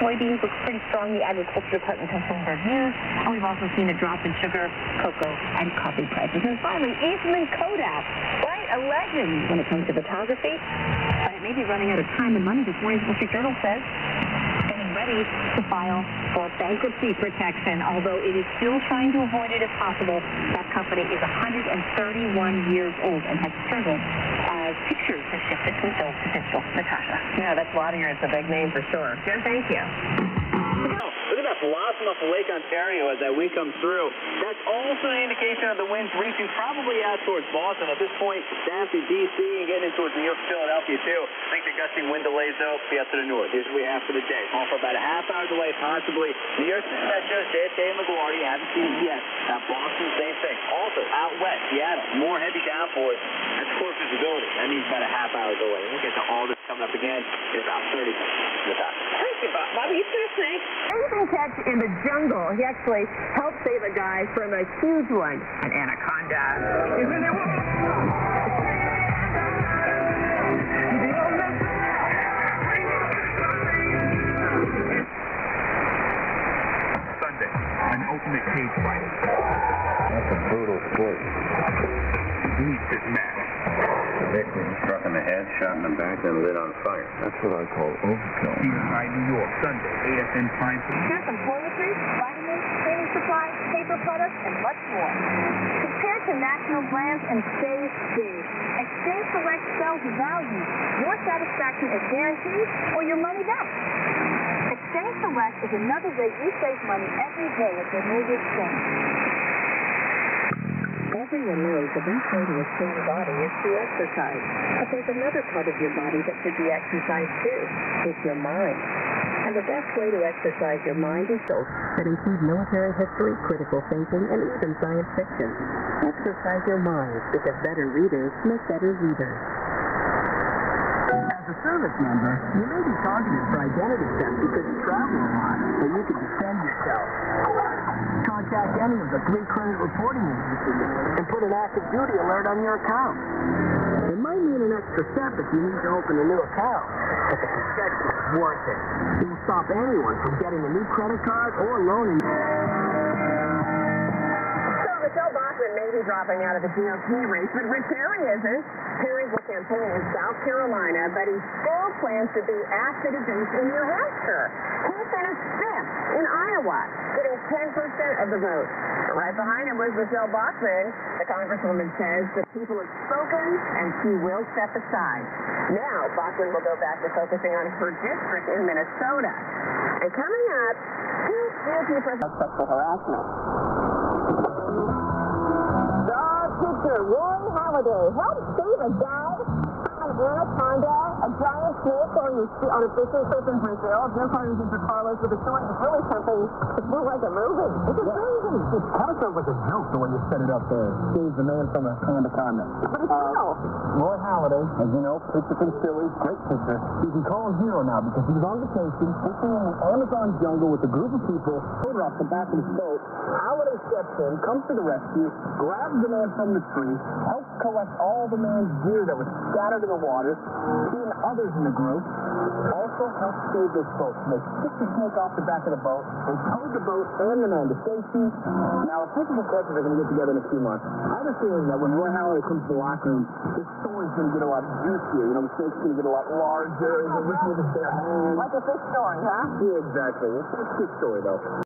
soybeans looks pretty strong. The Agriculture Department has Bloomberg News. And we've also seen a drop in sugar, cocoa, and coffee prices. And finally, Eastman Kodak, right? A legend when it comes to photography. But it may be running out of time and money. This morning's Wall Street Journal says getting ready to file for bankruptcy protection, although it is still trying to avoid it if possible. That company is 131 years old and has struggled as pictures have shifted from film to digital. Natasha. Yeah, that's Wadinger. It's a big name for sure. Jen, thank you. Look at that blossom off of Lake Ontario as that wind comes through. That's also an indication of the winds reaching probably out towards Boston. At this point, down through D.C. and getting in towards New York, Philadelphia, too. I think the gusting wind delays, though, be up to the north. Here's what we have for the day. All for about a half-hour delay, possibly. New York, that shows JFK and LaGuardia. Haven't seen it yet. Boston, same thing. Also, out west, Seattle, more heavy downpours. That's poor visibility. That means about a half-hour delay. We'll get to all this coming up again in about 30 minutes. Thank you, Bob. Bobby, you see a snake? Amazing catch in the jungle. He actually helped save a guy from a huge one. An anaconda. Sunday, an ultimate cage fight. That's a brutal sport. Meets his match. The victim struck in the head, shot in the back, and lit on fire. That's what I call overkill. CSI New York, Sunday, ASN Prime. Here's some toiletries, vitamins, cleaning supplies, paper products, and much more. Compare to national brands and save big. Exchange Select sells value. Your satisfaction is guaranteed or your money back. Exchange Select is another way you save money every day at your movie exchange. Everyone knows the best way to a strong body is to exercise. But there's another part of your body that should be exercised too. It's your mind. And the best way to exercise your mind is those that include military history, critical thinking, and even science fiction. Exercise your mind because better readers make better readers. As a service member, you may be targeted for identity theft because you travel a lot, but you can defend yourself. Contact any of the 3 credit reporting agencies and put an active duty alert on your account. It might mean an extra step if you need to open a new account, but the protection is worth it. It will stop anyone from getting a new credit card or loaning. Michelle Bachmann may be dropping out of the GOP race, but Rick Perry isn't. Perry will campaign in South Carolina, but he still plans to be at city base in New Hampshire. He finished 5th in Iowa, getting 10% of the vote. Right behind him was Michelle Bachmann. The congresswoman says the people have spoken and she will step aside. Now, Bachmann will go back to focusing on her district in Minnesota. And coming up, here's GOP President sexual harassment. Teacher Roy Halladay helped save a guy from an anaconda, a giant snake on a fishing trip in Brazil. Jim Carter's in for Carlos with a story. It's really something. It feels like a movie. It's amazing. It kind of sounds like a joke the way you set it up there. Save the man from an anaconda. But it's real. Roy Halladay, as you know, pitcher for the Phillies, great pitcher. You can call him hero now because he was on vacation, fishing in the Amazon jungle with a group of people. Pulled off the back of his boat. Halladay steps in, comes to the rescue, grabs the man from the tree, helps collect all the man's gear that was scattered in the water. He and others in the group also helped save this boat. They kicked the snake off the back of the boat. They towed the boat and the man to safety. Now, the principal coaches are going to get together in a few months. I have a feeling that when Roy Halladay comes to the locker room, this story's going to get a lot juicier. You know, the snake's going to get a lot larger. They're looking with his bare hands. Like a fish story, huh? Yeah, exactly. It's a good story, though.